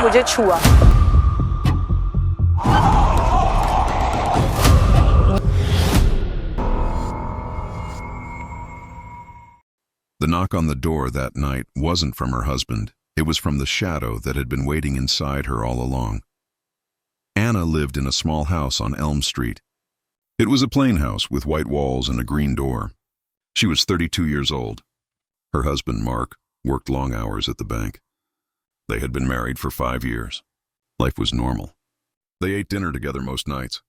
मुझे छुआ। The knock on the door that night wasn't from her husband. It was from the shadow that had been waiting inside her all along. Anna lived in a small house on Elm Street. It was a plain house with white walls and a green door. She was 32 years old. Her husband, Mark, worked long hours at the bank. They had been married for 5 years. Life was normal. They ate dinner together most nights.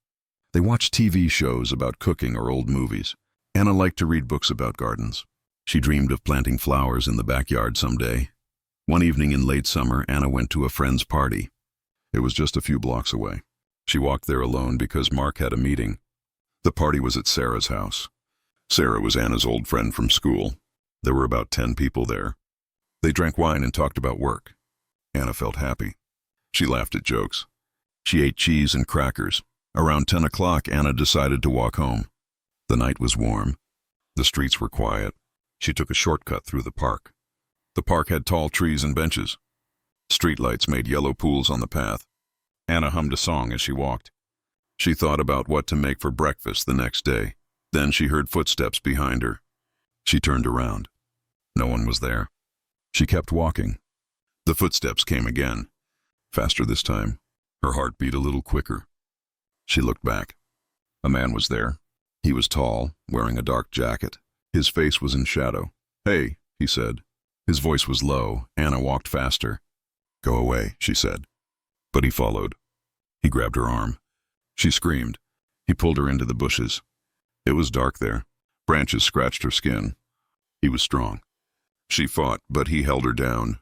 They watched TV shows about cooking or old movies. Anna liked to read books about gardens. She dreamed of planting flowers in the backyard someday. One evening in late summer, Anna went to a friend's party. It was just a few blocks away. She walked there alone because Mark had a meeting. The party was at Sarah's house. Sarah was Anna's old friend from school. There were about 10 people there. They drank wine and talked about work. Anna felt happy. She laughed at jokes. She ate cheese and crackers. Around 10 o'clock, Anna decided to walk home. The night was warm. The streets were quiet. She took a shortcut through the park. The park had tall trees and benches. Streetlights made yellow pools on the path. Anna hummed a song as she walked. She thought about what to make for breakfast the next day. Then she heard footsteps behind her. She turned around. No one was there. She kept walking. The footsteps came again. Faster this time. Her heart beat a little quicker. She looked back. A man was there. He was tall, wearing a dark jacket. His face was in shadow. "Hey," he said. His voice was low. Anna walked faster. "Go away," she said. But he followed. He grabbed her arm. She screamed. He pulled her into the bushes. It was dark there. Branches scratched her skin. He was strong. She fought, but he held her down.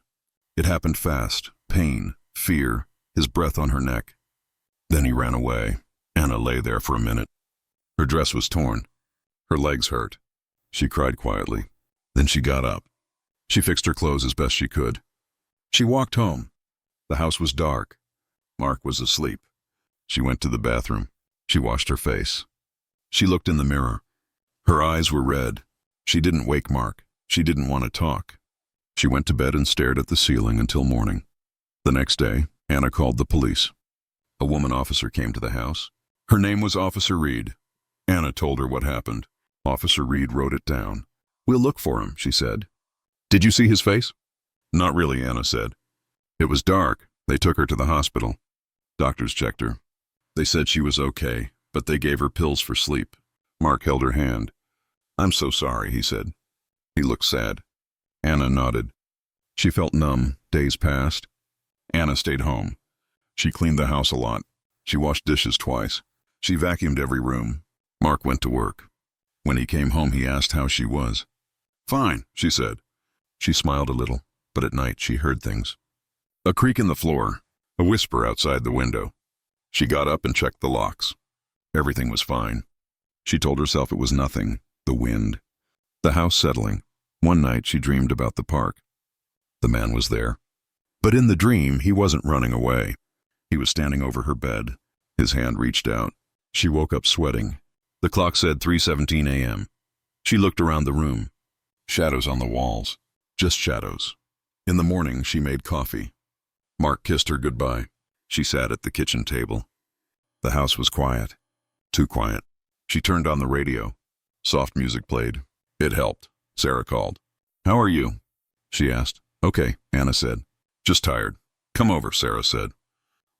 It happened fast. Pain, fear, his breath on her neck. Then he ran away. Anna lay there for a minute. Her dress was torn. Her legs hurt. She cried quietly. Then she got up. She fixed her clothes as best she could. She walked home. The house was dark. Mark was asleep. She went to the bathroom. She washed her face. She looked in the mirror. Her eyes were red. She didn't wake Mark. She didn't want to talk. She went to bed and stared at the ceiling until morning. The next day, Anna called the police. A woman officer came to the house. Her name was Officer Reed. Anna told her what happened. Officer Reed wrote it down. "We'll look for him," she said. "Did you see his face?" "Not really," Anna said. "It was dark. They took her to the hospital. Doctors checked her. They said she was okay, but they gave her pills for sleep." Mark held her hand. "I'm so sorry," he said. He looked sad. Anna nodded. She felt numb. Days passed. Anna stayed home. She cleaned the house a lot. She washed dishes twice. She vacuumed every room. Mark went to work. When he came home, he asked how she was. "Fine," she said. She smiled a little, but at night she heard things. A creak in the floor, a whisper outside the window. She got up and checked the locks. Everything was fine. She told herself it was nothing, the wind. The house settling. One night she dreamed about the park. The man was there. But in the dream, he wasn't running away. He was standing over her bed. His hand reached out. She woke up sweating. The clock said 3:17 a.m. She looked around the room. Shadows on the walls. Just shadows. In the morning, she made coffee. Mark kissed her goodbye. She sat at the kitchen table. The house was quiet. Too quiet. She turned on the radio. Soft music played. It helped. Sarah called. "How are you?" she asked. "Okay," Anna said. "Just tired." "Come over," Sarah said.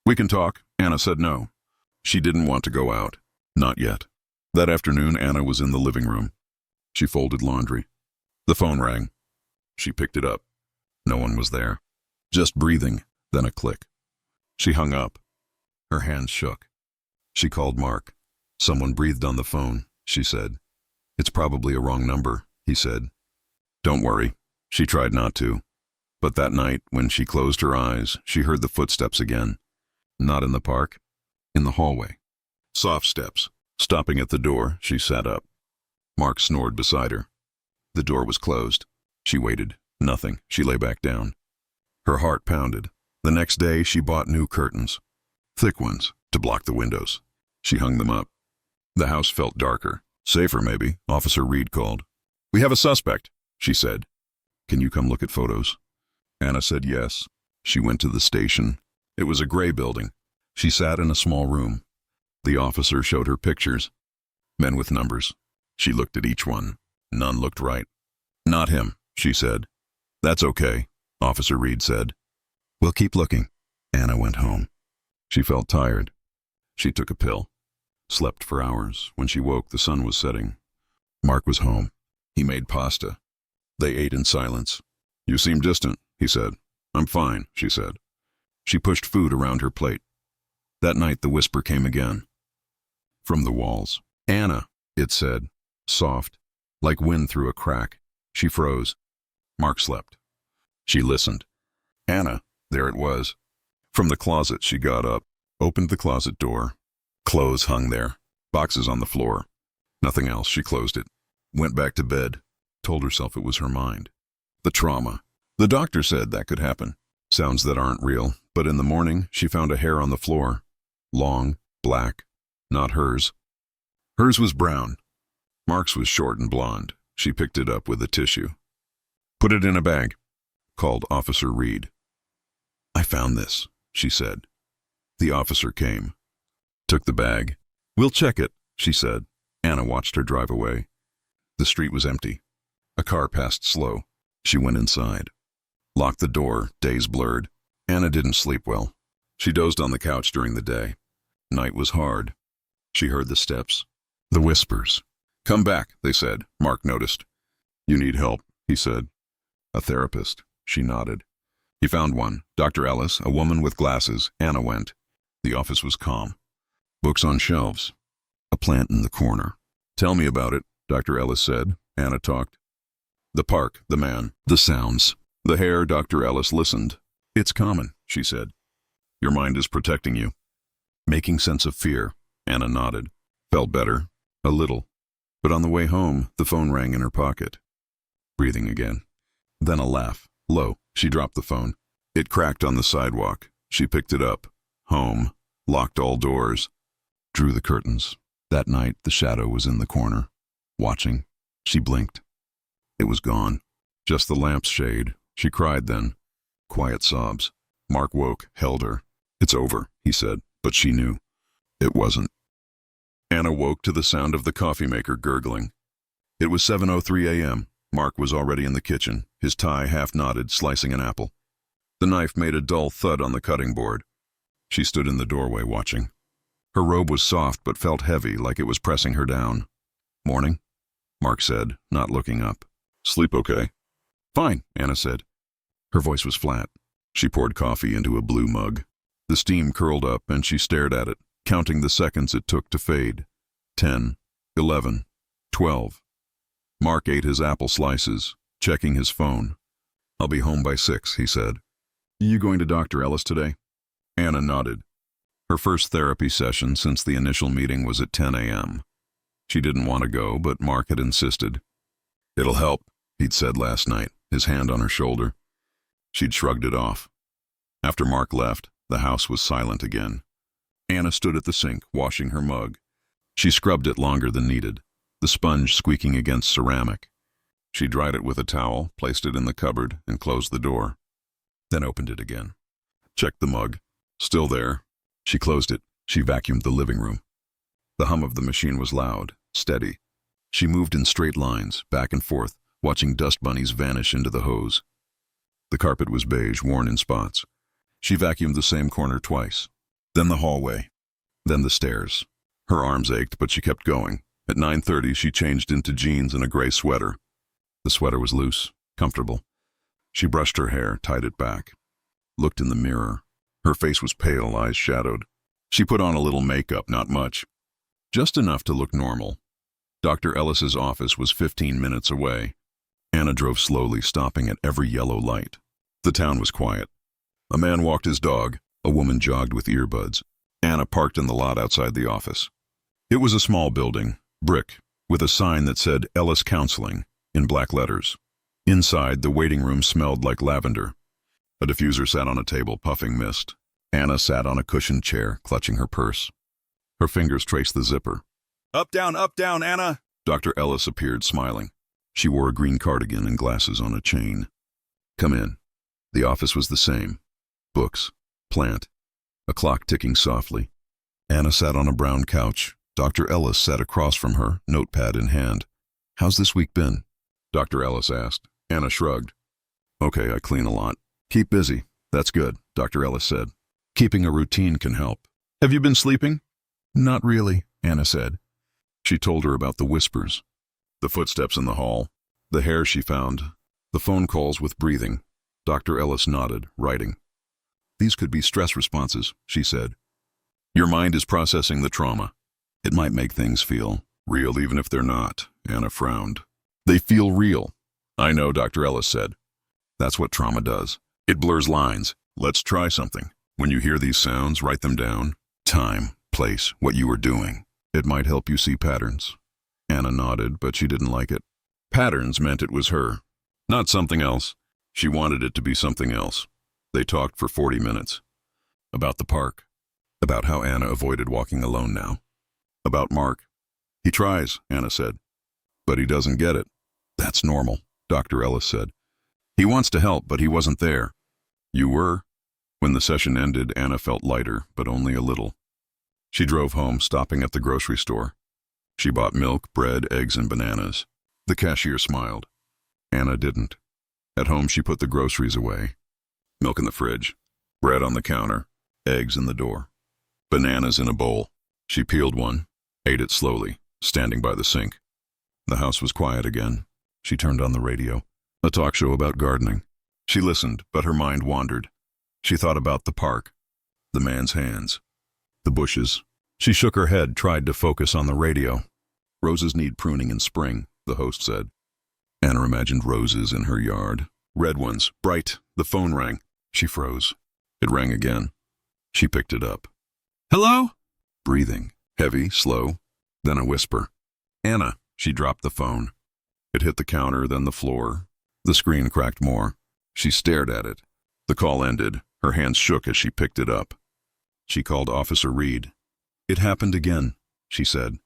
"We can talk." Anna said no. She didn't want to go out. Not yet. That afternoon, Anna was in the living room. She folded laundry. The phone rang. She picked it up. No one was there. Just breathing, then a click. She hung up. Her hands shook. She called Mark. "Someone breathed on the phone," she said. "It's probably a wrong number," he said. "Don't worry." She tried not to. But that night, when she closed her eyes, she heard the footsteps again. Not in the park. In the hallway. Soft steps. Stopping at the door, she sat up. Mark snored beside her. The door was closed. She waited. Nothing. She lay back down. Her heart pounded. The next day, she bought new curtains. Thick ones, to block the windows. She hung them up. The house felt darker. Safer, maybe, Officer Reed called. "We have a suspect," she said. "Can you come look at photos?" Anna said yes. She went to the station. It was a gray building. She sat in a small room. The officer showed her pictures. Men with numbers. She looked at each one. None looked right. Not him, she said. That's okay, Officer Reed said. We'll keep looking. Anna went home. She felt tired. She took a pill. Slept for hours. When she woke, the sun was setting. Mark was home. He made pasta. They ate in silence. You seem distant, he said. I'm fine, she said. She pushed food around her plate. That night the whisper came again. From the walls. Anna, it said, soft, like wind through a crack. She froze. Mark slept. She listened. Anna, there it was. From the closet she got up, opened the closet door. Clothes hung there, boxes on the floor. Nothing else. She closed it. Went back to bed. Told herself it was her mind. The trauma. The doctor said that could happen. Sounds that aren't real. But in the morning, she found a hair on the floor. Long, black, not hers. Hers was brown. Mark's was short and blonde. She picked it up with a tissue. Put it in a bag, called Officer Reed. I found this, she said. The officer came. Took the bag. We'll check it, she said. Anna watched her drive away. The street was empty. A car passed slow. She went inside. Locked the door, days blurred. Anna didn't sleep well. She dozed on the couch during the day. Night was hard. She heard the steps. The whispers. Come back, they said. Mark noticed. You need help, he said. A therapist. She nodded. He found one. Dr. Ellis, a woman with glasses. Anna went. The office was calm. Books on shelves. A plant in the corner. Tell me about it, Dr. Ellis said. Anna talked. The park, the man, the sounds. The hair. Dr. Ellis listened. It's common, she said. Your mind is protecting you. Making sense of fear. Anna nodded. Felt better. A little. But on the way home, the phone rang in her pocket. Breathing again. Then a laugh. Low. She dropped the phone. It cracked on the sidewalk. She picked it up. Home. Locked all doors. Drew the curtains. That night, the shadow was in the corner. Watching. She blinked. It was gone. Just the lamp's shade. She cried then. Quiet sobs. Mark woke, held her. It's over, he said, but she knew. It wasn't. Anna woke to the sound of the coffee maker gurgling. It was 7:03 a.m. Mark was already in the kitchen, his tie half knotted, slicing an apple. The knife made a dull thud on the cutting board. She stood in the doorway watching. Her robe was soft but felt heavy, like it was pressing her down. Morning, Mark said, not looking up. Sleep okay? Fine, Anna said. Her voice was flat. She poured coffee into a blue mug. The steam curled up and she stared at it, counting the seconds it took to fade. 10, 11, 12. Mark ate his apple slices, checking his phone. I'll be home by 6, he said. You going to Dr. Ellis today? Anna nodded. Her first therapy session since the initial meeting was at 10 a.m. She didn't want to go, but Mark had insisted. It'll help, he'd said last night, his hand on her shoulder. She'd shrugged it off. After Mark left, the house was silent again. Anna stood at the sink, washing her mug. She scrubbed it longer than needed, the sponge squeaking against ceramic. She dried it with a towel, placed it in the cupboard, and closed the door. Then opened it again. Checked the mug. Still there. She closed it. She vacuumed the living room. The hum of the machine was loud, steady. She moved in straight lines, back and forth, watching dust bunnies vanish into the hose. The carpet was beige, worn in spots. She vacuumed the same corner twice. Then the hallway. Then the stairs. Her arms ached, but she kept going. At 9:30, she changed into jeans and a gray sweater. The sweater was loose, comfortable. She brushed her hair, tied it back. Looked in the mirror. Her face was pale, eyes shadowed. She put on a little makeup, not much. Just enough to look normal. Dr. Ellis's office was 15 minutes away. Anna drove slowly, stopping at every yellow light. The town was quiet. A man walked his dog. A woman jogged with earbuds. Anna parked in the lot outside the office. It was a small building, brick, with a sign that said Ellis Counseling in black letters. Inside, the waiting room smelled like lavender. A diffuser sat on a table, puffing mist. Anna sat on a cushioned chair, clutching her purse. Her fingers traced the zipper. Up, down, Anna! Dr. Ellis appeared, smiling. She wore a green cardigan and glasses on a chain. Come in. The office was the same. Books, plant, a clock ticking softly. Anna sat on a brown couch. Dr. Ellis sat across from her, notepad in hand. "How's this week been?" Dr. Ellis asked. Anna shrugged. "Okay, I clean a lot." "Keep busy." "That's good," Dr. Ellis said. "Keeping a routine can help." "Have you been sleeping?" "Not really," Anna said. She told her about the whispers, the footsteps in the hall, the hair she found, the phone calls with breathing. Dr. Ellis nodded, writing. "These could be stress responses," she said. "Your mind is processing the trauma. It might make things feel real even if they're not," Anna frowned. "They feel real." "I know," Dr. Ellis said. "That's what trauma does. It blurs lines. Let's try something. When you hear these sounds, write them down. Time, place, what you were doing. It might help you see patterns." Anna nodded, but she didn't like it. Patterns meant it was her, not something else. She wanted it to be something else. They talked for 40 minutes. About the park. About how Anna avoided walking alone now. About Mark. "He tries," Anna said. "But he doesn't get it." "That's normal," Dr. Ellis said. "He wants to help, but he wasn't there." "You were?" When the session ended, Anna felt lighter, but only a little. She drove home, stopping at the grocery store. She bought milk, bread, eggs, and bananas. The cashier smiled. Anna didn't. At home, she put the groceries away. Milk in the fridge, bread on the counter, eggs in the door, bananas in a bowl. She peeled one, ate it slowly, standing by the sink. The house was quiet again. She turned on the radio, a talk show about gardening. She listened, but her mind wandered. She thought about the park, the man's hands, the bushes. She shook her head, tried to focus on the radio. "Roses need pruning in spring," the host said. Anna imagined roses in her yard. Red ones, bright. The phone rang. She froze. It rang again. She picked it up. "Hello?" Breathing, heavy, slow, then a whisper. "Anna." She dropped the phone. It hit the counter, then the floor. The screen cracked more. She stared at it. The call ended. Her hands shook as she picked it up. She called Officer Reed. "It happened again," she said.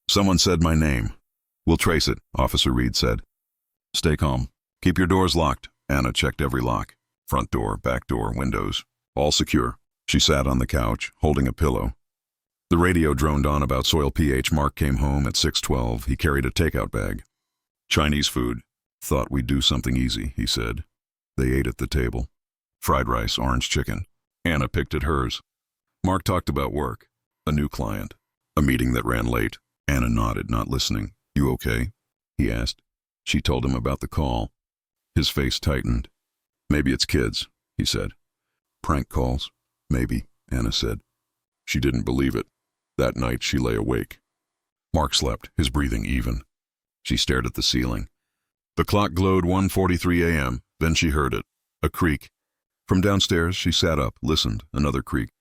"Someone said my name." "We'll trace it," Officer Reed said. "Stay calm. Keep your doors locked." Anna checked every lock. Front door, back door, windows. All secure. She sat on the couch, holding a pillow. The radio droned on about soil pH. Mark came home at 6:12. He carried a takeout bag. "Chinese food. Thought we'd do something easy," he said. They ate at the table. Fried rice, orange chicken. Anna picked at hers. Mark talked about work. A new client. A meeting that ran late. Anna nodded, not listening. "You okay?" he asked. She told him about the call. His face tightened. "Maybe it's kids," he said. "Prank calls." "Maybe," Anna said. She didn't believe it. That night she lay awake. Mark slept, his breathing even. She stared at the ceiling. The clock glowed 1:43 a.m. Then she heard it. A creak. From downstairs she sat up, listened. Another creak.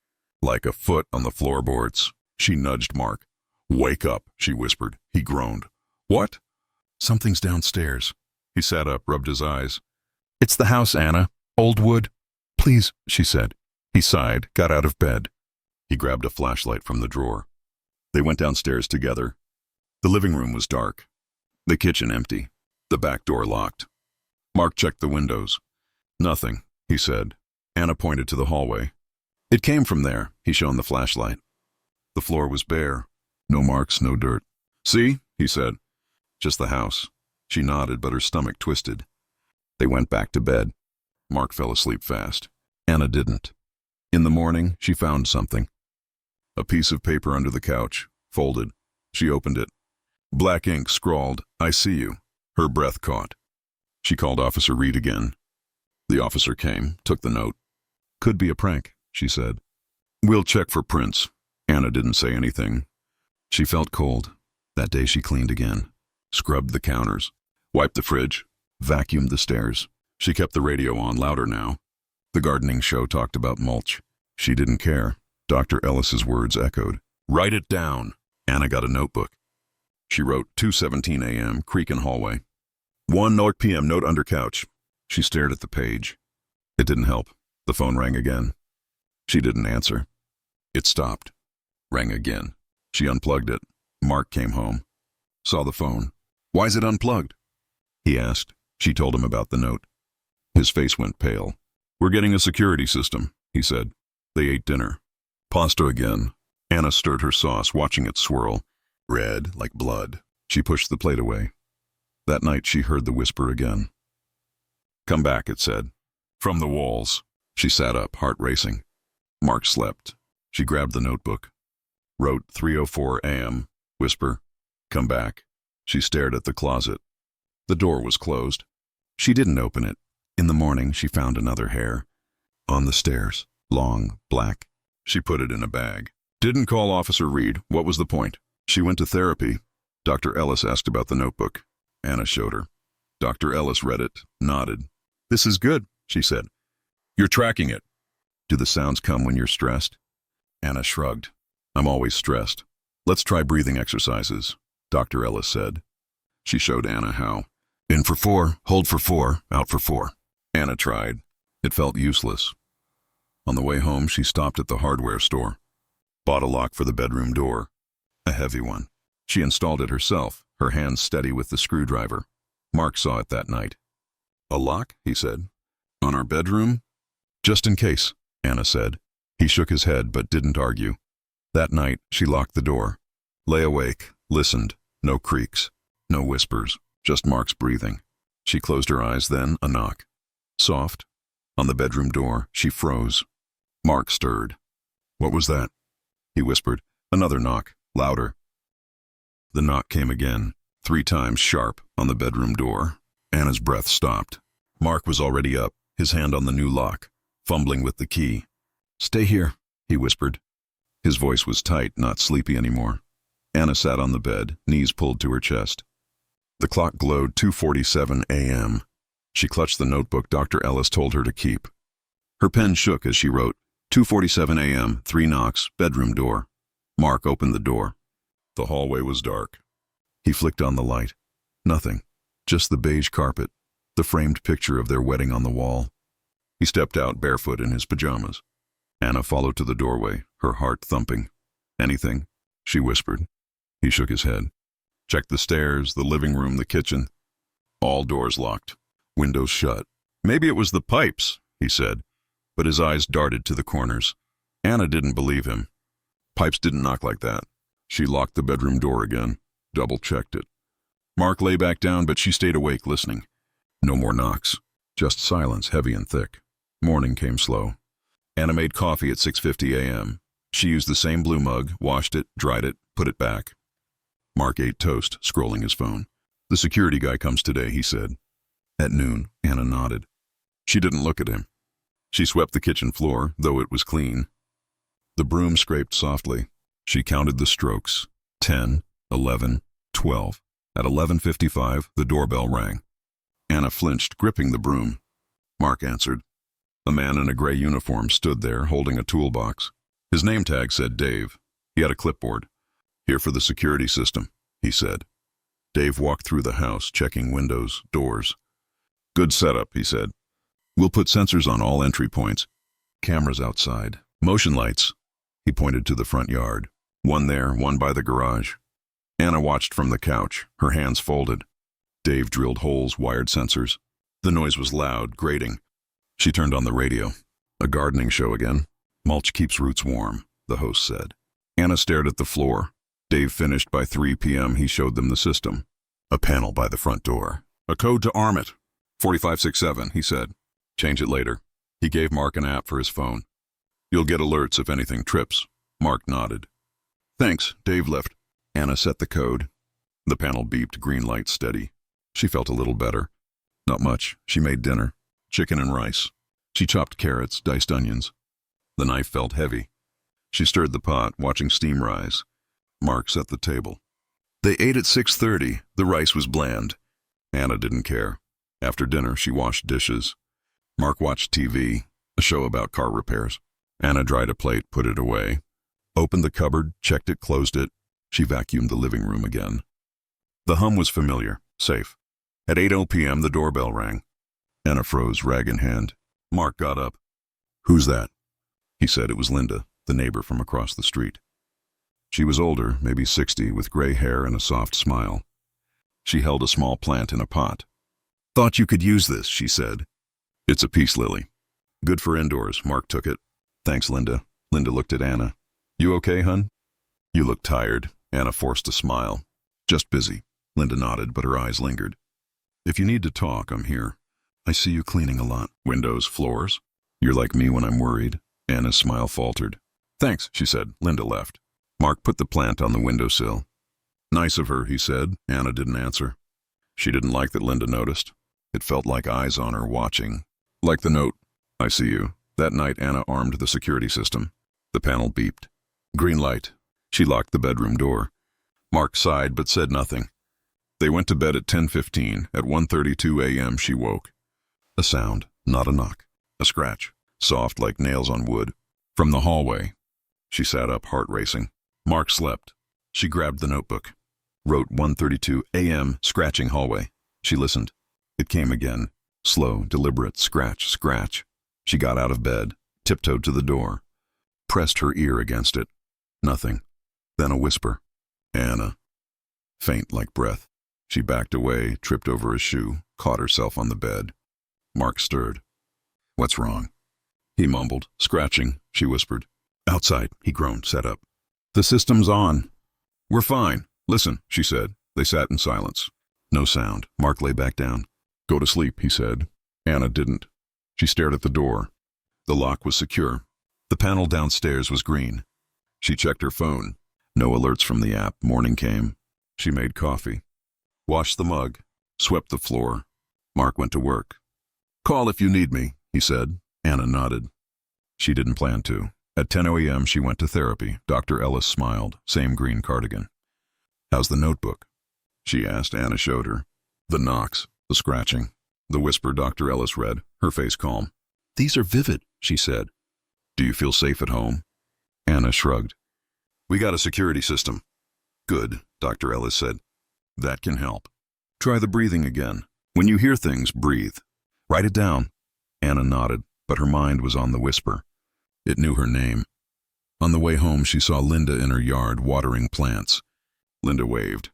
Like a foot on the floorboards. She nudged Mark. "Wake up," she whispered. He groaned. "What?" "Something's downstairs." He sat up, rubbed his eyes. "It's the house, Anna. Old wood." "Please," she said. He sighed, got out of bed. He grabbed a flashlight from the drawer. They went downstairs together. The living room was dark. The kitchen empty. The back door locked. Mark checked the windows. "Nothing," he said. Anna pointed to the hallway. "It came from there," he shone the flashlight. The floor was bare. No marks, no dirt. "See?" he said. "Just the house." She nodded, but her stomach twisted. They went back to bed. Mark fell asleep fast. Anna didn't. In the morning, she found something. A piece of paper under the couch, folded. She opened it. Black ink scrawled, "I see you." Her breath caught. She called Officer Reed again. The officer came, took the note. "Could be a prank," she said. "We'll check for prints." Anna didn't say anything. She felt cold. That day she cleaned again. Scrubbed the counters. Wiped the fridge. Vacuumed the stairs. She kept the radio on, louder now. The gardening show talked about mulch. She didn't care. Dr. Ellis's words echoed. "Write it down." Anna got a notebook. She wrote 2:17 a.m., creak in hallway. 1:00 p.m., note under couch. She stared at the page. It didn't help. The phone rang again. She didn't answer. It stopped. Rang again. She unplugged it. Mark came home. Saw the phone. "Why's it unplugged?" he asked. She told him about the note. His face went pale. "We're getting a security system," he said. They ate dinner. Pasta again. Anna stirred her sauce, watching it swirl. Red, like blood. She pushed the plate away. That night she heard the whisper again. "Come back," it said. From the walls. She sat up, heart racing. Mark slept. She grabbed the notebook. Wrote 3:04 a.m. Whisper. "Come back." She stared at the closet. The door was closed. She didn't open it. In the morning she found another hair. On the stairs. Long, black. She put it in a bag. Didn't call Officer Reed. What was the point? She went to therapy. Dr. Ellis asked about the notebook. Anna showed her. Dr. Ellis read it, nodded. "This is good," she said. "You're tracking it." "Do the sounds come when you're stressed?" Anna shrugged. "I'm always stressed. Let's try breathing exercises," Dr. Ellis said. She showed Anna how. In for 4, hold for 4, out for 4. Anna tried. It felt useless. On the way home, she stopped at the hardware store. Bought a lock for the bedroom door. A heavy one. She installed it herself, her hands steady with the screwdriver. Mark saw it that night. "A lock?" he said. "On our bedroom?" "Just in case," Anna said. He shook his head but didn't argue. That night, she locked the door. Lay awake, listened. No creaks, no whispers, just Mark's breathing. She closed her eyes, then a knock. Soft. On the bedroom door, she froze. Mark stirred. "What was that?" he whispered. Another knock, louder. The knock came again, 3 times sharp, on the bedroom door. Anna's breath stopped. Mark was already up, his hand on the new lock, fumbling with the key. "Stay here," he whispered. His voice was tight, not sleepy anymore. Anna sat on the bed, knees pulled to her chest. The clock glowed 2:47 a.m. She clutched the notebook Dr. Ellis told her to keep. Her pen shook as she wrote, 2:47 a.m., 3 knocks, bedroom door. Mark opened the door. The hallway was dark. He flicked on the light. Nothing. Just the beige carpet, the framed picture of their wedding on the wall. He stepped out barefoot in his pajamas. Anna followed to the doorway, her heart thumping. "Anything?" she whispered. He shook his head. Checked the stairs, the living room, the kitchen. All doors locked. Windows shut. "Maybe it was the pipes," he said, but his eyes darted to the corners. Anna didn't believe him. Pipes didn't knock like that. She locked the bedroom door again, double-checked it. Mark lay back down, but she stayed awake, listening. No more knocks. Just silence, heavy and thick. Morning came slow. Anna made coffee at 6:50 a.m. She used the same blue mug, washed it, dried it, put it back. Mark ate toast, scrolling his phone. "The security guy comes today," he said. At noon, Anna nodded. She didn't look at him. She swept the kitchen floor, though it was clean. The broom scraped softly. She counted the strokes. 10, 11, 12. At 11:55, the doorbell rang. Anna flinched, gripping the broom. Mark answered. A man in a gray uniform stood there, holding a toolbox. His name tag said Dave. He had a clipboard. "Here for the security system," he said. Dave walked through the house, checking windows, doors. "Good setup," he said. "We'll put sensors on all entry points. Cameras outside. Motion lights." He pointed to the front yard. One there, one by the garage. Anna watched from the couch, her hands folded. Dave drilled holes, wired sensors. The noise was loud, grating. She turned on the radio. "A gardening show again. Mulch keeps roots warm," the host said. Anna stared at the floor. Dave finished by 3 p.m. He showed them the system. A panel by the front door. "A code to arm it. 4567, he said. "Change it later." He gave Mark an app for his phone. "You'll get alerts if anything trips." Mark nodded. "Thanks." Dave left. Anna set the code. The panel beeped, green light steady. She felt a little better. Not much. She made dinner. Chicken and rice. She chopped carrots, diced onions. The knife felt heavy. She stirred the pot, watching steam rise. Mark set the table. They ate at 6:30. The rice was bland. Anna didn't care. After dinner, she washed dishes. Mark watched TV, a show about car repairs. Anna dried a plate, put it away. Opened the cupboard, checked it, closed it. She vacuumed the living room again. The hum was familiar, safe. At 8:00 p.m., the doorbell rang. Anna froze, rag in hand. Mark got up. "Who's that?" He said it was Linda, the neighbor from across the street. She was older, maybe 60, with gray hair and a soft smile. She held a small plant in a pot. "Thought you could use this," she said. "It's a peace lily. Good for indoors." Mark took it. "Thanks, Linda." Linda looked at Anna. You okay, hun? You look tired. Anna forced a smile. Just busy. Linda nodded, but her eyes lingered. If you need to talk, I'm here. I see you cleaning a lot. Windows, floors. You're like me when I'm worried. Anna's smile faltered. Thanks, she said. Linda left. Mark put the plant on the windowsill. Nice of her, he said. Anna didn't answer. She didn't like that Linda noticed. It felt like eyes on her watching. Like the note. I see you. That night, Anna armed the security system. The panel beeped. Green light. She locked the bedroom door. Mark sighed but said nothing. They went to bed at 10:15. At 1:32 a.m. she woke. A sound, not a knock. A scratch, soft like nails on wood. From the hallway. She sat up, heart racing. Mark slept. She grabbed the notebook. Wrote 1:32 a.m. scratching hallway. She listened. It came again. Slow, deliberate, scratch, scratch. She got out of bed, tiptoed to the door. Pressed her ear against it. Nothing. Then a whisper. Anna. Faint like breath. She backed away, tripped over a shoe, caught herself on the bed. Mark stirred. What's wrong? He mumbled. Scratching, she whispered. Outside, he groaned, sat up. The system's on. We're fine. Listen, she said. They sat in silence. No sound. Mark lay back down. Go to sleep, he said. Anna didn't. She stared at the door. The lock was secure. The panel downstairs was green. She checked her phone. No alerts from the app. Morning came. She made coffee. Washed the mug. Swept the floor. Mark went to work. Call if you need me, he said. Anna nodded. She didn't plan to. At 10 a.m. she went to therapy. Dr. Ellis smiled. Same green cardigan. How's the notebook? She asked. Anna showed her. The knocks. The scratching. The whisper Dr. Ellis read. Her face calm. These are vivid, she said. Do you feel safe at home? Anna shrugged. We got a security system. Good, Dr. Ellis said. That can help. Try the breathing again. When you hear things, breathe. Write it down. Anna nodded, but her mind was on the whisper. It knew her name. On the way home, she saw Linda in her yard watering plants. Linda waved.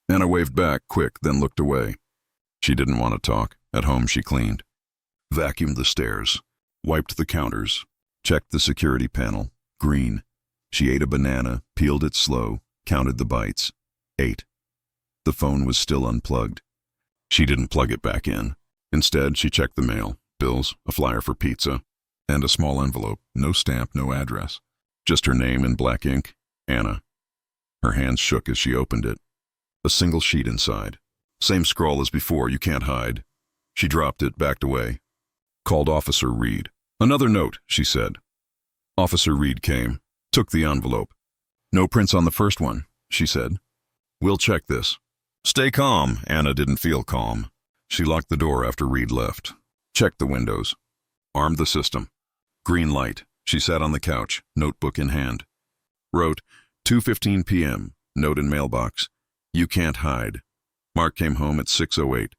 Anna waved back, quick, then looked away. She didn't want to talk. At home, she cleaned. Vacuumed the stairs. Wiped the counters. Checked the security panel. Green. She ate a banana, peeled it slow, counted the bites. 8. The phone was still unplugged. She didn't plug it back in. Instead, she checked the mail, bills, a flyer for pizza, and a small envelope, no stamp, no address. Just her name in black ink, Anna. Her hands shook as she opened it. A single sheet inside. Same scrawl as before, you can't hide. She dropped it, backed away. Called Officer Reed. Another note, she said. Officer Reed came, took the envelope. No prints on the first one, she said. We'll check this. Stay calm. Anna didn't feel calm. She locked the door after Reed left. Checked the windows. Armed the system. Green light. She sat on the couch, notebook in hand. Wrote, 2:15 p.m., note in mailbox. You can't hide. Mark came home at 6:08.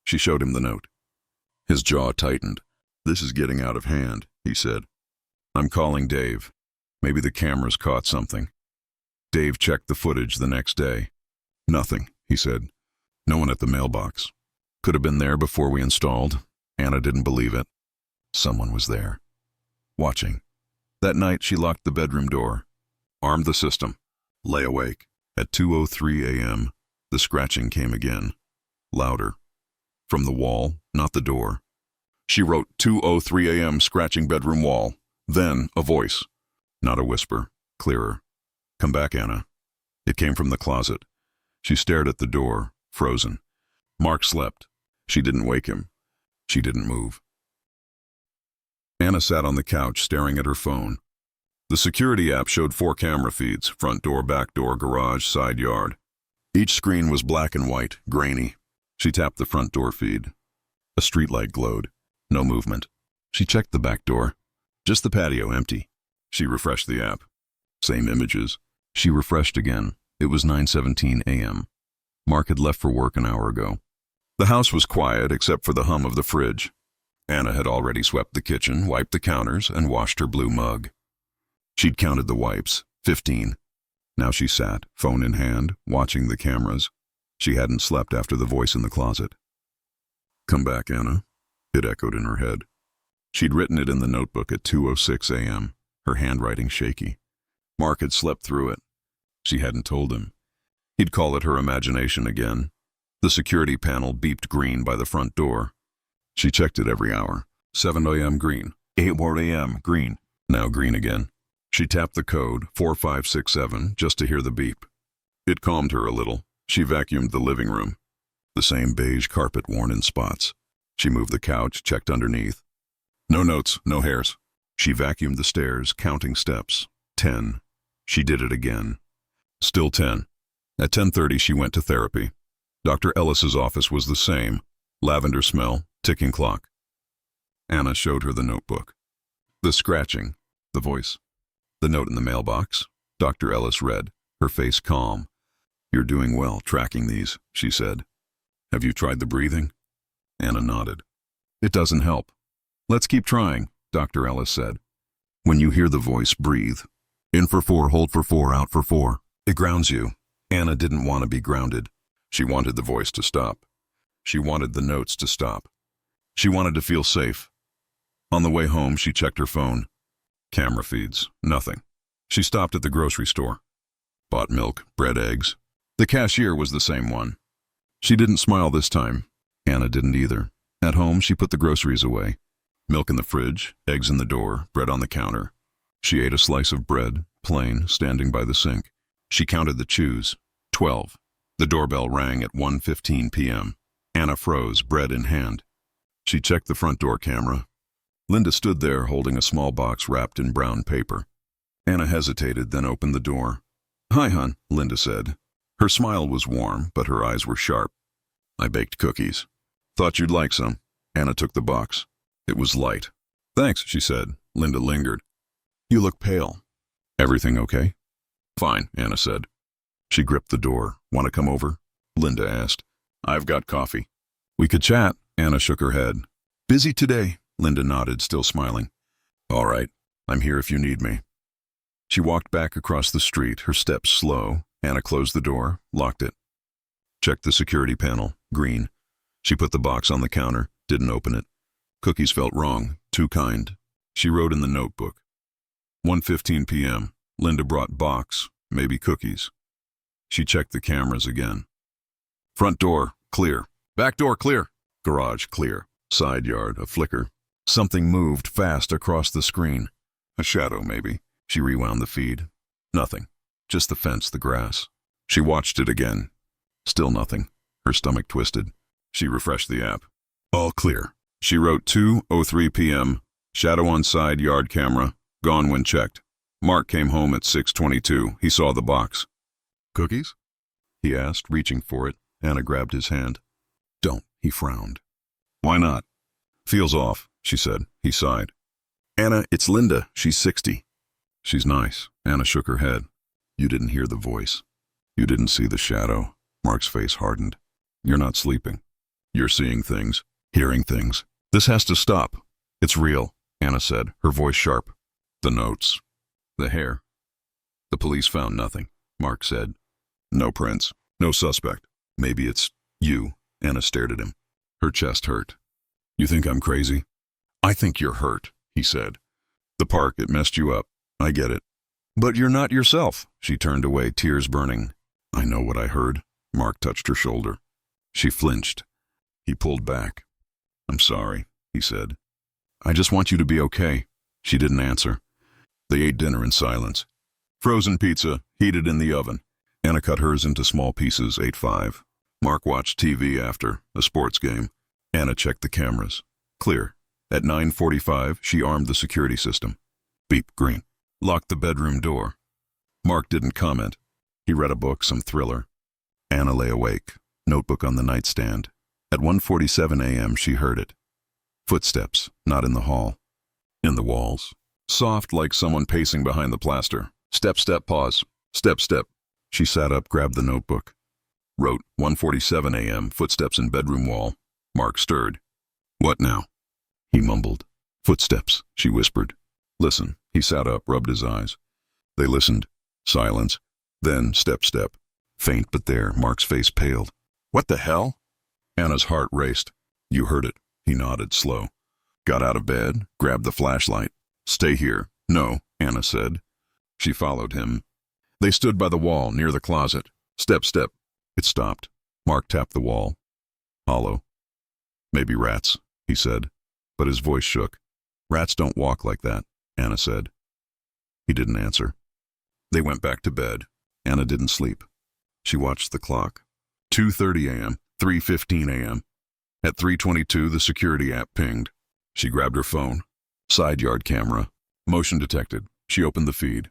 She showed him the note. His jaw tightened. This is getting out of hand, he said. I'm calling Dave. Maybe the cameras caught something. Dave checked the footage the next day. Nothing, he said. No one at the mailbox. Could have been there before we installed. Anna didn't believe it. Someone was there. Watching. That night, she locked the bedroom door. Armed the system. Lay awake. At 2:03 a.m., the scratching came again. Louder. From the wall, not the door. She wrote 2:03 a.m. scratching bedroom wall. Then a voice. Not a whisper. Clearer. Come back, Anna. It came from the closet. She stared at the door, frozen. Mark slept. She didn't wake him. She didn't move. Anna sat on the couch staring at her phone. The security app showed 4 camera feeds, front door, back door, garage, side yard. Each screen was black and white, grainy. She tapped the front door feed. A streetlight glowed. No movement. She checked the back door. Just the patio, empty. She refreshed the app. Same images. She refreshed again. It was 9:17 a.m. Mark had left for work an hour ago. The house was quiet except for the hum of the fridge. Anna had already swept the kitchen, wiped the counters, and washed her blue mug. She'd counted the wipes, 15. Now she sat, phone in hand, watching the cameras. She hadn't slept after the voice in the closet. Come back, Anna. It echoed in her head. She'd written it in the notebook at 2:06 a.m., her handwriting shaky. Mark had slept through it. She hadn't told him. He'd call it her imagination again. The security panel beeped green by the front door. She checked it every hour. 7 a.m. green. 8 a.m. green. Now green again. She tapped the code, 4567, just to hear the beep. It calmed her a little. She vacuumed the living room. The same beige carpet worn in spots. She moved the couch, checked underneath. No notes, no hairs. She vacuumed the stairs, counting steps. 10. She did it again. Still 10. At 10:30 she went to therapy. Dr. Ellis's office was the same. Lavender smell, ticking clock. Anna showed her the notebook. The scratching, the voice. The note in the mailbox. Dr. Ellis read, her face calm. You're doing well tracking these, she said. Have you tried the breathing? Anna nodded. It doesn't help. Let's keep trying, Dr. Ellis said. When you hear the voice, breathe. In for 4, hold for 4, out for 4. It grounds you. Anna didn't want to be grounded. She wanted the voice to stop. She wanted the notes to stop. She wanted to feel safe. On the way home, she checked her phone. Camera feeds, nothing. She stopped at the grocery store. Bought milk, bread, eggs. The cashier was the same one. She didn't smile this time. Anna didn't either. At home, she put the groceries away. Milk in the fridge, eggs in the door, bread on the counter. She ate a slice of bread, plain, standing by the sink. She counted the chews. 12. The doorbell rang at 1:15 p.m. Anna froze, bread in hand. She checked the front door camera. Linda stood there holding a small box wrapped in brown paper. Anna hesitated, then opened the door. Hi, hon, Linda said. Her smile was warm, but her eyes were sharp. I baked cookies. Thought you'd like some. Anna took the box. It was light. Thanks, she said. Linda lingered. You look pale. Everything okay? Fine, Anna said. She gripped the door. Want to come over? Linda asked. I've got coffee. We could chat. Anna shook her head. Busy today, Linda nodded, still smiling. All right, I'm here if you need me. She walked back across the street, her steps slow. Anna closed the door, locked it. Checked the security panel, green. She put the box on the counter, didn't open it. Cookies felt wrong, too kind. She wrote in the notebook. 1:15 p.m. Linda brought box, maybe cookies. She checked the cameras again. Front door, clear. Back door, clear. Garage, clear. Side yard, a flicker. Something moved fast across the screen. A shadow, maybe. She rewound the feed. Nothing. Just the fence, the grass. She watched it again. Still nothing. Her stomach twisted. She refreshed the app. All clear. She wrote 2:03 p.m. Shadow on side yard camera. Gone when checked. Mark came home at 6:22. He saw the box. Cookies? He asked, reaching for it. Anna grabbed his hand. Don't, he frowned. Why not? Feels off, she said. He sighed. Anna, it's Linda. She's 60. She's nice. Anna shook her head. You didn't hear the voice. You didn't see the shadow. Mark's face hardened. You're not sleeping. You're seeing things, hearing things. This has to stop. It's real, Anna said, her voice sharp. The notes. The hair. The police found nothing, Mark said. No prints. No suspect. Maybe it's you. Anna stared at him. Her chest hurt. You think I'm crazy? I think you're hurt, he said. The park, it messed you up. I get it. But you're not yourself. She turned away, tears burning. I know what I heard. Mark touched her shoulder. She flinched. He pulled back. I'm sorry, he said. I just want you to be okay. She didn't answer. They ate dinner in silence. Frozen pizza, heated in the oven. Anna cut hers into small pieces, ate 5. Mark watched TV after, a sports game. Anna checked the cameras. Clear. At 9:45, she armed the security system. Beep, green. Locked the bedroom door. Mark didn't comment. He read a book, some thriller. Anna lay awake, notebook on the nightstand. At 1:47 a.m. she heard it. Footsteps, not in the hall. In the walls. Soft like someone pacing behind the plaster. Step, step, pause. Step, step. She sat up, grabbed the notebook. Wrote 1:47 a.m., footsteps in bedroom wall. Mark stirred. What now? He mumbled. Footsteps, she whispered. Listen. He sat up, rubbed his eyes. They listened. Silence. Then step, step. Faint but there, Mark's face paled. What the hell? Anna's heart raced. You heard it. He nodded, slow. Got out of bed, grabbed the flashlight. Stay here. No, Anna said. She followed him. They stood by the wall near the closet. Step, step. It stopped. Mark tapped the wall. Hollow. Maybe rats, he said, but his voice shook. Rats don't walk like that, Anna said. He didn't answer. They went back to bed. Anna didn't sleep. She watched the clock. 2:30 a.m., 3:15 a.m. At 3:22, the security app pinged. She grabbed her phone. Side yard camera. Motion detected. She opened the feed.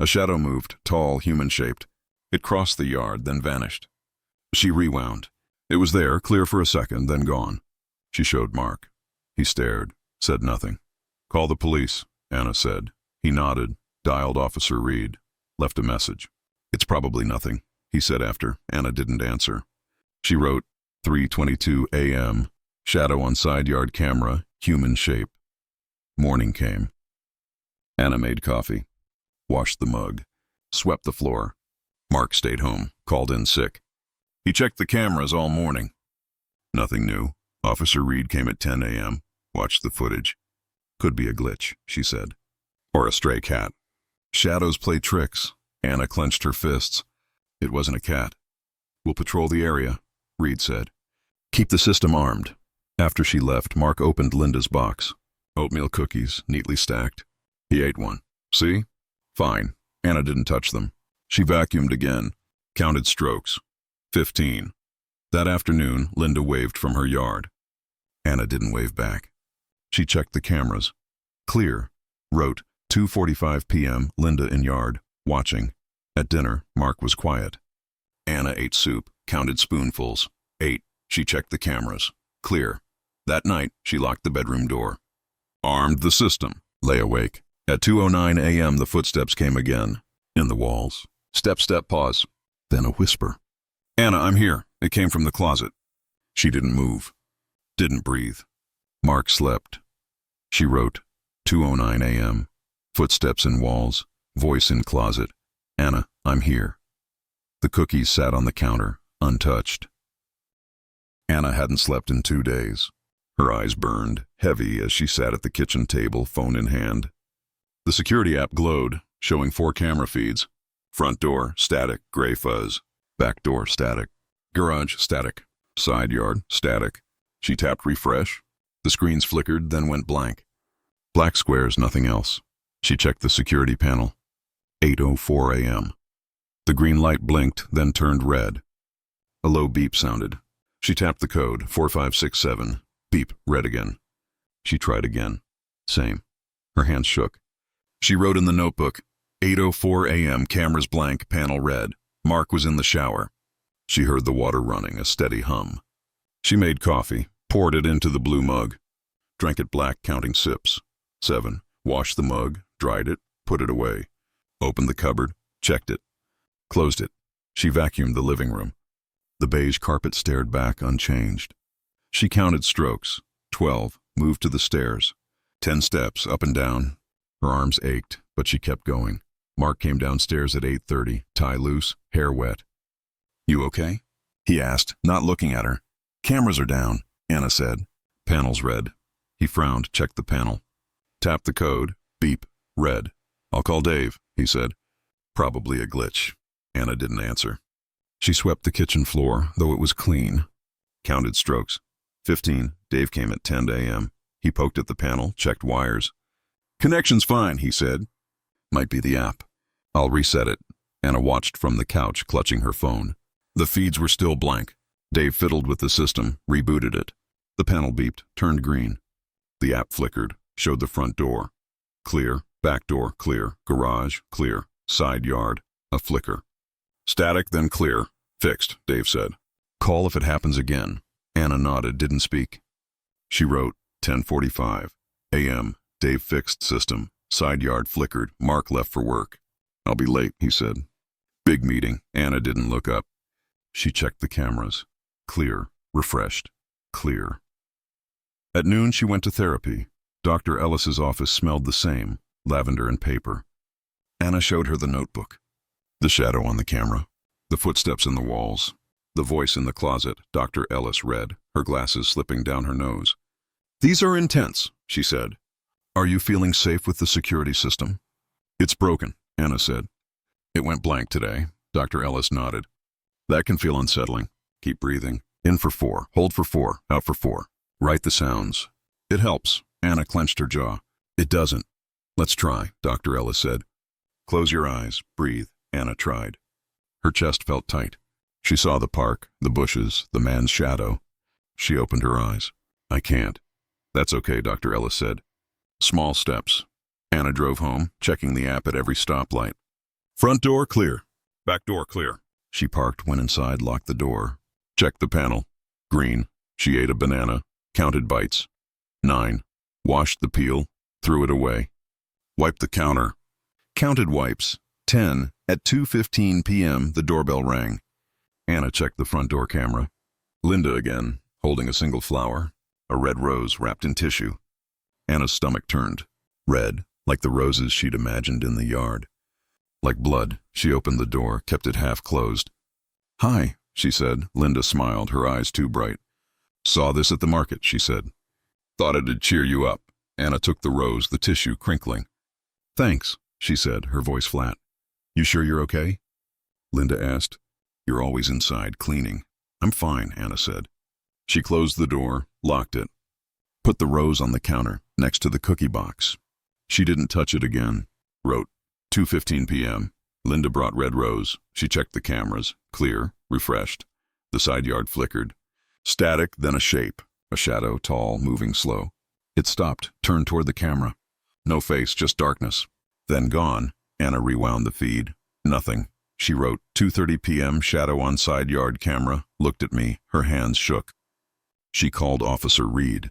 A shadow moved, tall, human-shaped. It crossed the yard, then vanished. She rewound. It was there, clear for a second, then gone. She showed Mark. He stared, said nothing. Call the police, Anna said. He nodded, dialed Officer Reed, left a message. It's probably nothing, he said after. Anna didn't answer. She wrote, 3:22 a.m., shadow on side yard camera, human shape. Morning came. Anna made coffee, washed the mug, swept the floor. Mark stayed home, called in sick. He checked the cameras all morning. Nothing new. Officer Reed came at 10 a.m., watched the footage. Could be a glitch, she said. Or a stray cat. Shadows play tricks. Anna clenched her fists. It wasn't a cat. We'll patrol the area, Reed said. Keep the system armed. After she left, Mark opened Linda's box. Oatmeal cookies, neatly stacked. He ate one. See? Fine. Anna didn't touch them. She vacuumed again, counted strokes. 15. That afternoon, Linda waved from her yard. Anna didn't wave back. She checked the cameras. Clear. Wrote, 2:45 p.m., Linda in yard, watching. At dinner, Mark was quiet. Anna ate soup, counted spoonfuls. 8. She checked the cameras. Clear. That night, she locked the bedroom door. Armed the system. Lay awake. At 2:09 a.m., the footsteps came again. In the walls. Step, step, pause. Then a whisper. Anna, I'm here. It came from the closet. She didn't move. Didn't breathe. Mark slept. She wrote, 2:09 a.m. Footsteps in walls. Voice in closet. Anna, I'm here. The cookies sat on the counter, untouched. Anna hadn't slept in 2 days. Her eyes burned, heavy as she sat at the kitchen table, phone in hand. The security app glowed, showing 4 camera feeds. Front door, static, gray fuzz. Back door, static. Garage, static. Side yard, static. She tapped refresh. The screens flickered, then went blank. Black squares, nothing else. She checked the security panel. 8:04 a.m. The green light blinked, then turned red. A low beep sounded. She tapped the code, 4567. Beep, red again. She tried again. Same. Her hands shook. She wrote in the notebook, 8:04 a.m., cameras blank, panel red. Mark was in the shower. She heard the water running, a steady hum. She made coffee, poured it into the blue mug. Drank it black, counting sips. 7. Washed the mug, dried it, put it away. Opened the cupboard, checked it. Closed it. She vacuumed the living room. The beige carpet stared back unchanged. She counted strokes. 12. Moved to the stairs. 10 steps, up and down. Her arms ached, but she kept going. Mark came downstairs at 8:30, tie loose, hair wet. You okay? He asked, not looking at her. Cameras are down, Anna said. Panel's red. He frowned, checked the panel. Tapped the code. Beep. Red. I'll call Dave, he said. Probably a glitch. Anna didn't answer. She swept the kitchen floor, though it was clean. Counted strokes. 15. Dave came at 10 a.m. He poked at the panel, checked wires. Connection's fine, he said. Might be the app. I'll reset it. Anna watched from the couch, clutching her phone. The feeds were still blank. Dave fiddled with the system, rebooted it. The panel beeped, turned green. The app flickered, showed the front door. Clear. Back door, clear. Garage, clear. Side yard, a flicker. Static, then clear. Fixed, Dave said. Call if it happens again. Anna nodded, didn't speak. She wrote, 10:45 a.m. Dave fixed system. Side yard flickered. Mark left for work. I'll be late, he said. Big meeting. Anna didn't look up. She checked the cameras. Clear. Refreshed. Clear. At noon, she went to therapy. Dr. Ellis's office smelled the same, lavender and paper. Anna showed her the notebook. The shadow on the camera. The footsteps in the walls. The voice in the closet, Dr. Ellis read, her glasses slipping down her nose. These are intense, she said. Are you feeling safe with the security system? It's broken, Anna said. It went blank today. Dr. Ellis nodded. That can feel unsettling. Keep breathing. In for 4, hold for 4, out for 4. Write the sounds. It helps. Anna clenched her jaw. It doesn't. Let's try, Dr. Ellis said. Close your eyes. Breathe. Anna tried. Her chest felt tight. She saw the park, the bushes, the man's shadow. She opened her eyes. I can't. That's okay, Dr. Ellis said. Small steps. Anna drove home, checking the app at every stoplight. Front door clear. Back door clear. She parked, went inside, locked the door. Checked the panel. Green. She ate a banana. Counted bites. 9. Washed the peel. Threw it away. Wiped the counter. Counted wipes. 10. At 2:15 p.m., the doorbell rang. Anna checked the front door camera. Linda again, holding a single flower, a red rose wrapped in tissue. Anna's stomach turned. Red, like the roses she'd imagined in the yard. Like blood, she opened the door, kept it half closed. Hi, she said. Linda smiled, her eyes too bright. Saw this at the market, she said. Thought it'd cheer you up. Anna took the rose, the tissue crinkling. Thanks, she said, her voice flat. You sure you're okay? Linda asked. You're always inside, cleaning. I'm fine, Anna said. She closed the door, locked it. Put the rose on the counter, next to the cookie box. She didn't touch it again. Wrote, 2:15 p.m. Linda brought red rose. She checked the cameras. Clear, refreshed. The side yard flickered. Static, then a shape. A shadow, tall, moving slow. It stopped, turned toward the camera. No face, just darkness. Then gone. Anna rewound the feed. Nothing. She wrote, 2:30 p.m., shadow on side yard camera. Looked at me. Her hands shook. She called Officer Reed.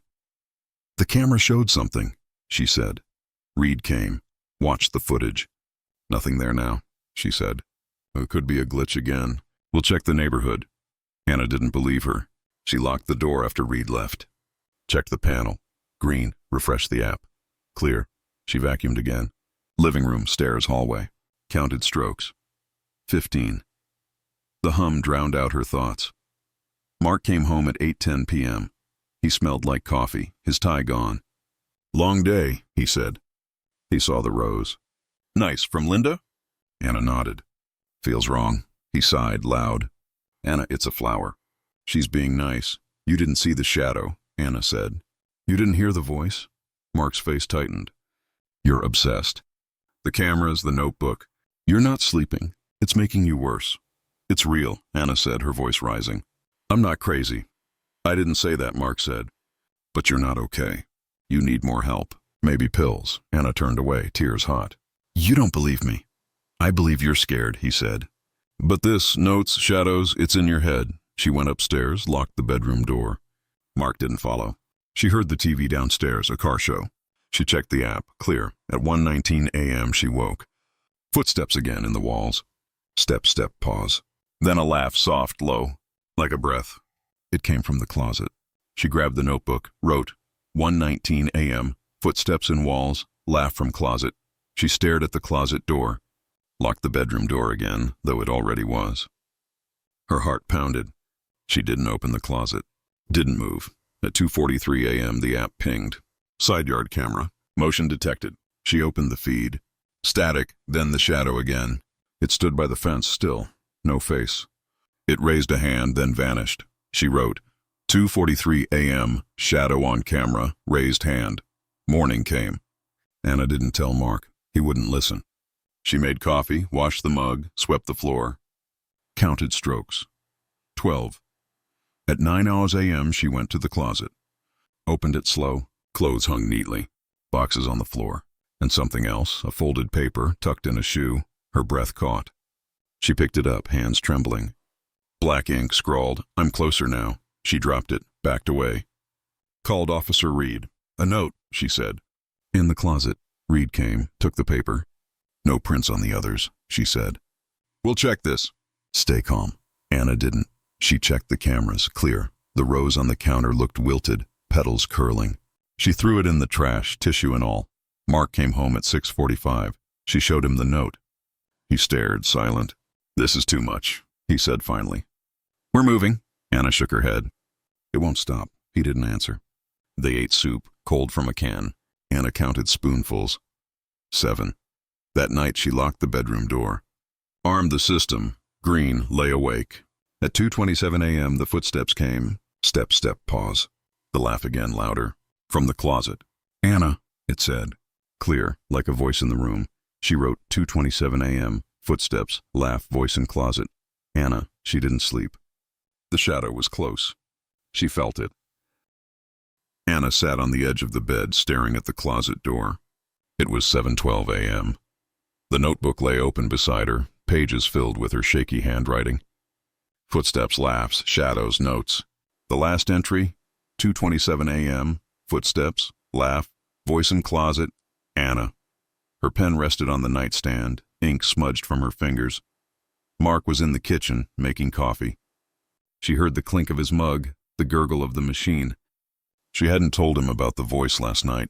The camera showed something, she said. Reed came. Watched the footage. Nothing there now, she said. It could be a glitch again. We'll check the neighborhood. Anna didn't believe her. She locked the door after Reed left. Checked the panel. Green. Refreshed the app. Clear. She vacuumed again. Living room, stairs, hallway. Counted strokes. 15. The hum drowned out her thoughts. Mark came home at 8:10 p.m. He smelled like coffee, his tie gone. Long day, he said. He saw the rose. Nice, from Linda? Anna nodded. Feels wrong. He sighed loud. Anna, it's a flower. She's being nice. You didn't see the shadow, Anna said. You didn't hear the voice? Mark's face tightened. You're obsessed. The cameras, the notebook. You're not sleeping. It's making you worse. It's real, Anna said, her voice rising. I'm not crazy. I didn't say that, Mark said. But you're not okay. You need more help. Maybe pills. Anna turned away, tears hot. You don't believe me. I believe you're scared, he said. But this, notes, shadows, it's in your head. She went upstairs, locked the bedroom door. Mark didn't follow. She heard the TV downstairs, a car show. She checked the app, clear. At 1:19 a.m. she woke. Footsteps again in the walls. Step, step, pause. Then a laugh, soft, low, like a breath. It came from the closet. She grabbed the notebook, wrote, 1:19 a.m., footsteps in walls, laugh from closet. She stared at the closet door. Locked the bedroom door again, though it already was. Her heart pounded. She didn't open the closet. Didn't move. At 2:43 a.m. the app pinged. Side yard camera. Motion detected. She opened the feed. Static, then the shadow again. It stood by the fence still. No face. It raised a hand, then vanished. She wrote, 2:43 a.m., shadow on camera, raised hand. Morning came. Anna didn't tell Mark. He wouldn't listen. She made coffee, washed the mug, swept the floor. Counted strokes. 12. At 9 a.m. she went to the closet. Opened it slow. Clothes hung neatly. Boxes on the floor. And something else, a folded paper tucked in a shoe. Her breath caught. She picked it up, hands trembling. Black ink scrawled, I'm closer now. She dropped it, backed away. Called Officer Reed. A note, she said. In the closet. Reed came, took the paper. No prints on the others, she said. We'll check this. Stay calm. Anna didn't. She checked the cameras, clear. The rose on the counter looked wilted, petals curling. She threw it in the trash, tissue and all. Mark came home at 6:45. She showed him the note. He stared, silent. This is too much, he said finally. We're moving. Anna shook her head. It won't stop. He didn't answer. They ate soup, cold from a can. Anna counted spoonfuls. 7. That night she locked the bedroom door. Armed the system, Green lay awake. At 2:27 a.m. the footsteps came. Step, step, pause. The laugh again, louder. From the closet. "Anna," it said. Clear, like a voice in the room. She wrote 2:27 a.m. Footsteps, laugh, voice in closet. Anna, she didn't sleep. The shadow was close. She felt it. Anna sat on the edge of the bed, staring at the closet door. It was 7:12 a.m. The notebook lay open beside her, pages filled with her shaky handwriting. Footsteps, laughs, shadows, notes. The last entry, 2:27 a.m., footsteps, laugh, voice in closet, Anna. Her pen rested on the nightstand, ink smudged from her fingers. Mark was in the kitchen, making coffee. She heard the clink of his mug, the gurgle of the machine. She hadn't told him about the voice last night.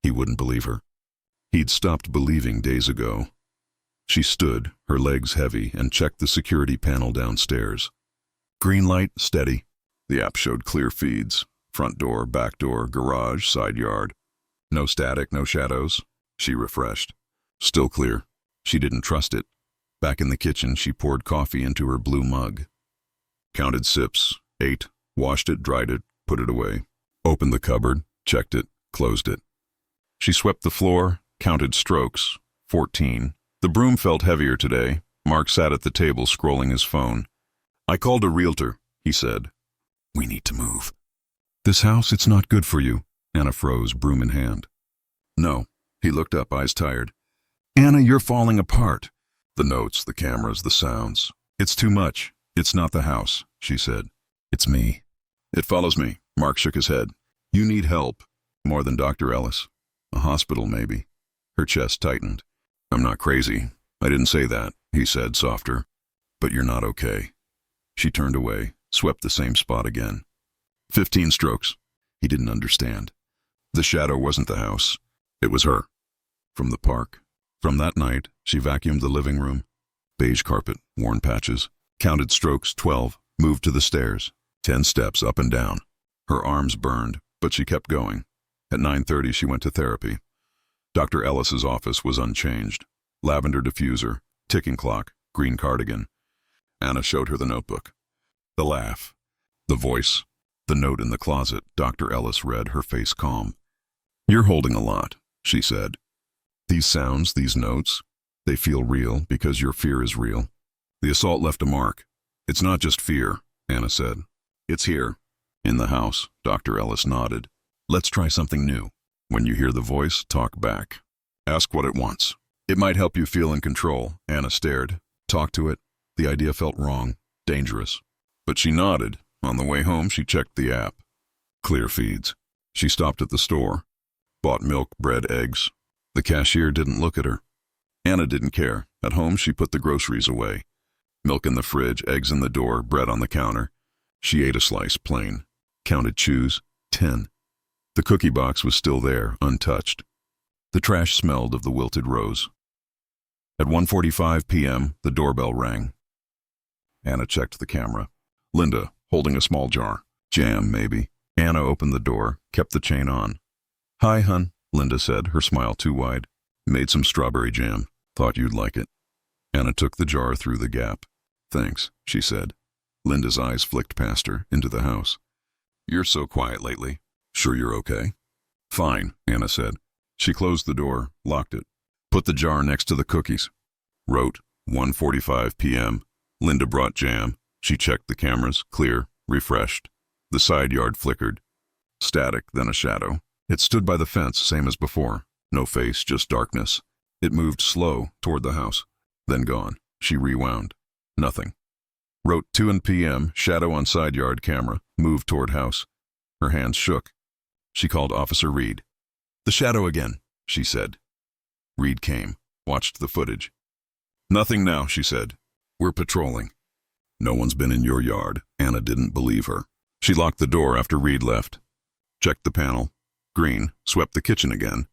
He wouldn't believe her. He'd stopped believing days ago. She stood, her legs heavy, and checked the security panel downstairs. Green light, steady. The app showed clear feeds. Front door, back door, garage, side yard. No static, no shadows. She refreshed. Still clear. She didn't trust it. Back in the kitchen, she poured coffee into her blue mug. Counted sips, ate, washed it, dried it, put it away. Opened the cupboard, checked it, closed it. She swept the floor, counted strokes, 14. The broom felt heavier today. Mark sat at the table scrolling his phone. "I called a realtor," he said. "We need to move." "This house, it's not good for you." Anna froze, broom in hand. "No." He looked up, eyes tired. "Anna, you're falling apart." The notes, the cameras, the sounds. "It's too much. It's not the house," she said. "It's me." "It follows me." Mark shook his head. "You need help. More than Dr. Ellis. A hospital, maybe." Her chest tightened. "I'm not crazy. I didn't say that," he said, softer. "But you're not okay." She turned away, swept the same spot again. 15 strokes. He didn't understand. The shadow wasn't the house. It was her. From the park. From that night, she vacuumed the living room. Beige carpet, worn patches. Counted strokes, 12. Moved to the stairs. 10 steps up and down. Her arms burned, but she kept going. At 9:30, she went to therapy. Dr. Ellis's office was unchanged. Lavender diffuser, ticking clock, green cardigan. Anna showed her the notebook. The laugh. The voice. The note in the closet. Dr. Ellis read, her face calm. "You're holding a lot," she said. "These sounds, these notes, they feel real because your fear is real. The assault left a mark. It's not just fear," Anna said. "It's here. In the house." Dr. Ellis nodded. "Let's try something new. When you hear the voice, talk back. Ask what it wants. It might help you feel in control." Anna stared. Talk to it. The idea felt wrong, dangerous. But she nodded. On the way home, she checked the app. Clear feeds. She stopped at the store. Bought milk, bread, eggs. The cashier didn't look at her. Anna didn't care. At home, she put the groceries away. Milk in the fridge, eggs in the door, bread on the counter. She ate a slice, plain. Counted chews, 10. The cookie box was still there, untouched. The trash smelled of the wilted rose. At 1:45 p.m., the doorbell rang. Anna checked the camera. Linda, holding a small jar. Jam, maybe. Anna opened the door, kept the chain on. "Hi, hun," Linda said, her smile too wide. "Made some strawberry jam. Thought you'd like it." Anna took the jar through the gap. "Thanks," she said. Linda's eyes flicked past her, into the house. "You're so quiet lately. Sure you're okay?" "Fine," Anna said. She closed the door, locked it. Put the jar next to the cookies. Wrote, 1:45 p.m. Linda brought jam. She checked the cameras, clear, refreshed. The side yard flickered. Static, then a shadow. It stood by the fence, same as before. No face, just darkness. It moved slow, toward the house. Then gone. She rewound. Nothing. Wrote 2 p.m., shadow on side yard camera, moved toward house. Her hands shook. She called Officer Reed. "The shadow again," she said. Reed came, watched the footage. "Nothing now," she said. "We're patrolling." "No one's been in your yard." Anna didn't believe her. She locked the door after Reed left. Checked the panel. Green, swept the kitchen again.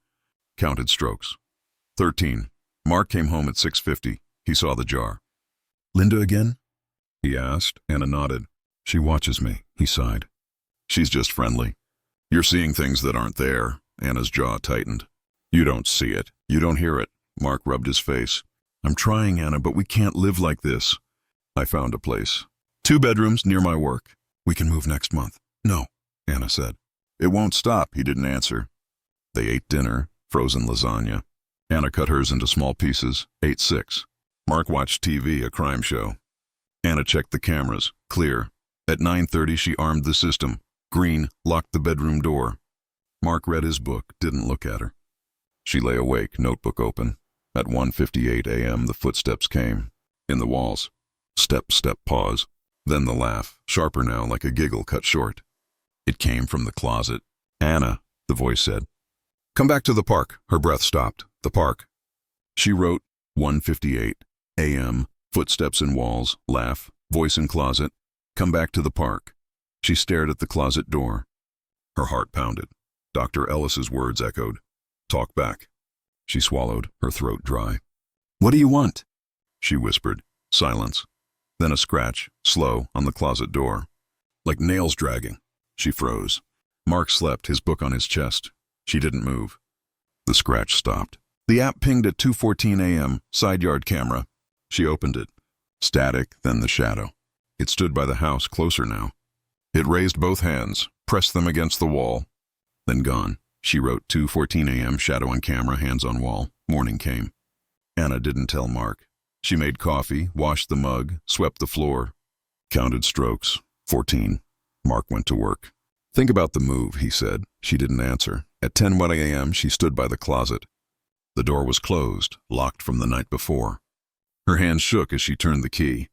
Counted strokes. 13. Mark came home at 6:50. He saw the jar. "Linda again?" he asked. Anna nodded. "She watches me," he sighed. "She's just friendly." "You're seeing things that aren't there." Anna's jaw tightened. "You don't see it. You don't hear it. Mark rubbed his face. I'm trying, Anna, but we can't live like this. I found a place. 2 bedrooms near my work. We can move next month. No, Anna said. It won't stop, he didn't answer. They ate dinner, frozen lasagna. Anna cut hers into small pieces, ate 6. Mark watched TV, a crime show. Anna checked the cameras, clear. At 9:30 she armed the system. Green locked the bedroom door. Mark read his book, didn't look at her. She lay awake, notebook open. At 1:58 a.m. the footsteps came. In the walls. Step, step, pause. Then the laugh, sharper now, like a giggle cut short. It came from the closet. Anna, the voice said. Come back to the park. Her breath stopped. The park. She wrote 1:58 a.m. Footsteps in walls, laugh, voice in closet. Come back to the park. She stared at the closet door. Her heart pounded. Dr. Ellis's words echoed. Talk back. She swallowed, her throat dry. What do you want? She whispered. Silence. Then a scratch, slow, on the closet door. Like nails dragging. She froze. Mark slept, his book on his chest. She didn't move. The scratch stopped. The app pinged at 2:14 a.m., side yard camera. She opened it. Static, then the shadow. It stood by the house, closer now. It raised both hands, pressed them against the wall. Then gone. She wrote 2:14 a.m., shadow on camera, hands on wall. Morning came. Anna didn't tell Mark. She made coffee, washed the mug, swept the floor. Counted strokes. 14. Mark went to work. Think about the move, he said. She didn't answer. At 10:01 a.m., she stood by the closet. The door was closed, locked from the night before. Her hand shook as she turned the key.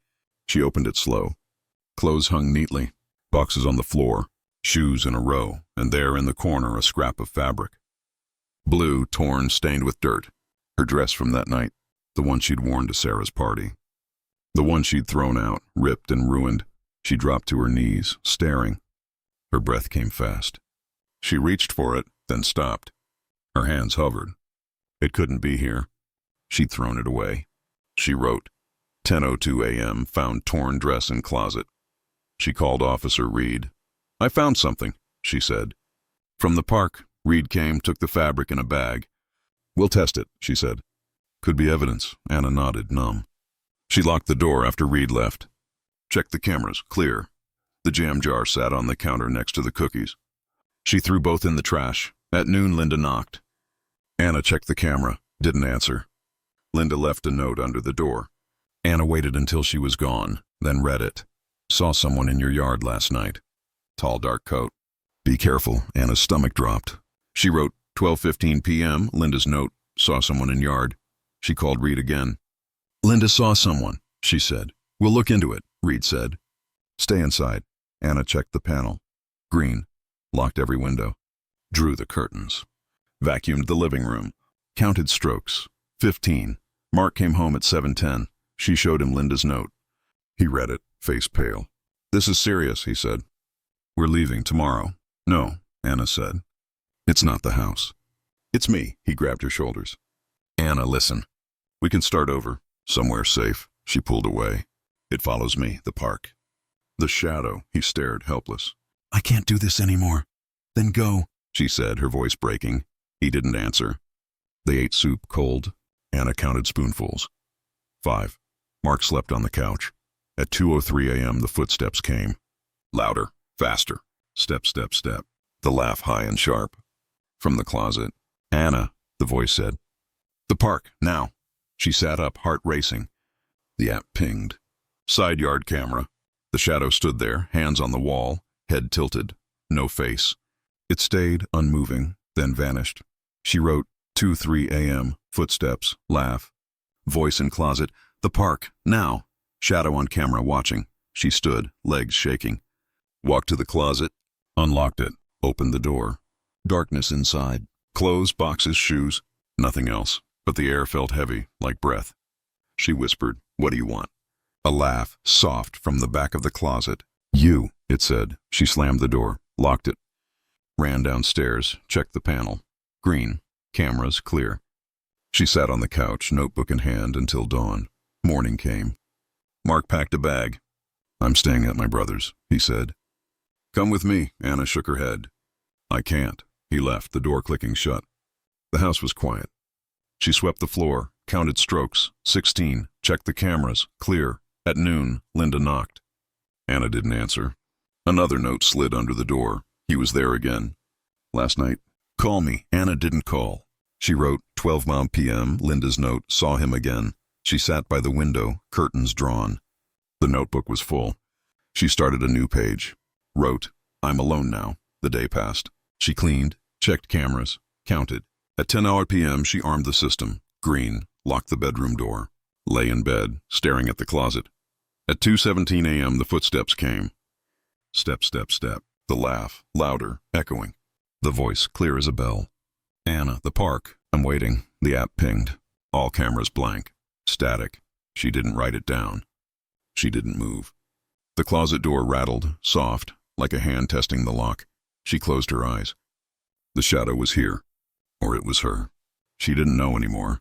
She opened it slow. Clothes hung neatly. Boxes on the floor. Shoes in a row, and there in the corner a scrap of fabric. Blue, torn, stained with dirt. Her dress from that night, the one she'd worn to Sarah's party. The one she'd thrown out, ripped and ruined. She dropped to her knees, staring. Her breath came fast. She reached for it, then stopped. Her hands hovered. It couldn't be here. She'd thrown it away. She wrote, 10:02 a.m., found torn dress in closet. She called Officer Reed. I found something, she said. From the park, Reed came, took the fabric in a bag. We'll test it, she said. Could be evidence. Anna nodded, numb. She locked the door after Reed left. Checked the cameras, clear. The jam jar sat on the counter next to the cookies. She threw both in the trash. At noon, Linda knocked. Anna checked the camera, didn't answer. Linda left a note under the door. Anna waited until she was gone, then read it. Saw someone in your yard last night. Tall, dark coat. Be careful. Anna's stomach dropped. She wrote 12:15 p.m., Linda's note, saw someone in yard. She called Reed again. Linda saw someone, she said. We'll look into it, Reed said. Stay inside. Anna checked the panel. Green. Locked every window. Drew the curtains. Vacuumed the living room. Counted strokes. 15. Mark came home at 7:10. She showed him Linda's note. He read it, face pale. This is serious, he said. We're leaving tomorrow. No, Anna said. It's not the house. It's me, he grabbed her shoulders. Anna, listen. We can start over. Somewhere safe. She pulled away. It follows me, the park. The shadow, he stared, helpless. I can't do this anymore. Then go, she said, her voice breaking. He didn't answer. They ate soup cold. Anna counted spoonfuls. 5. Mark slept on the couch. At 2:03 a.m. the footsteps came. Louder, faster. Step, step, step. The laugh high and sharp. From the closet. Anna, the voice said. The park, now. She sat up, heart racing. The app pinged. Side yard camera. The shadow stood there, hands on the wall, head tilted, no face. It stayed, unmoving, then vanished. She wrote 2:03 a.m., footsteps, laugh. Voice in closet, the park, now. Shadow on camera, watching. She stood, legs shaking. Walked to the closet, unlocked it, opened the door. Darkness inside. Clothes, boxes, shoes. Nothing else, but the air felt heavy, like breath. She whispered, what do you want? A laugh, soft, from the back of the closet. You, it said. She slammed the door, locked it. Ran downstairs, checked the panel. Green, cameras, clear. She sat on the couch, notebook in hand, until dawn. Morning came. Mark packed a bag. I'm staying at my brother's, he said. Come with me, Anna shook her head. I can't. He left, the door clicking shut. The house was quiet. She swept the floor, Counted strokes, 16. Checked the cameras, clear. At noon, Linda knocked. Anna didn't answer. Another note slid under the door. He was there again. Last night. Call me. Anna didn't call. She wrote, 12 p.m. Linda's note, saw him again. She sat by the window, curtains drawn. The notebook was full. She started a new page. Wrote, I'm alone now. The day passed. She cleaned, checked cameras, counted. At 10 p.m. she armed the system. Green, locked the bedroom door. Lay in bed, staring at the closet. At 2:17 a.m. the footsteps came. Step, step, step. The laugh, louder, echoing. The voice clear as a bell. Anna, the park. I'm waiting. The app pinged. All cameras blank. Static. She didn't write it down. She didn't move. The closet door rattled, soft, like a hand testing the lock. She closed her eyes. The shadow was here. Or it was her. She didn't know anymore.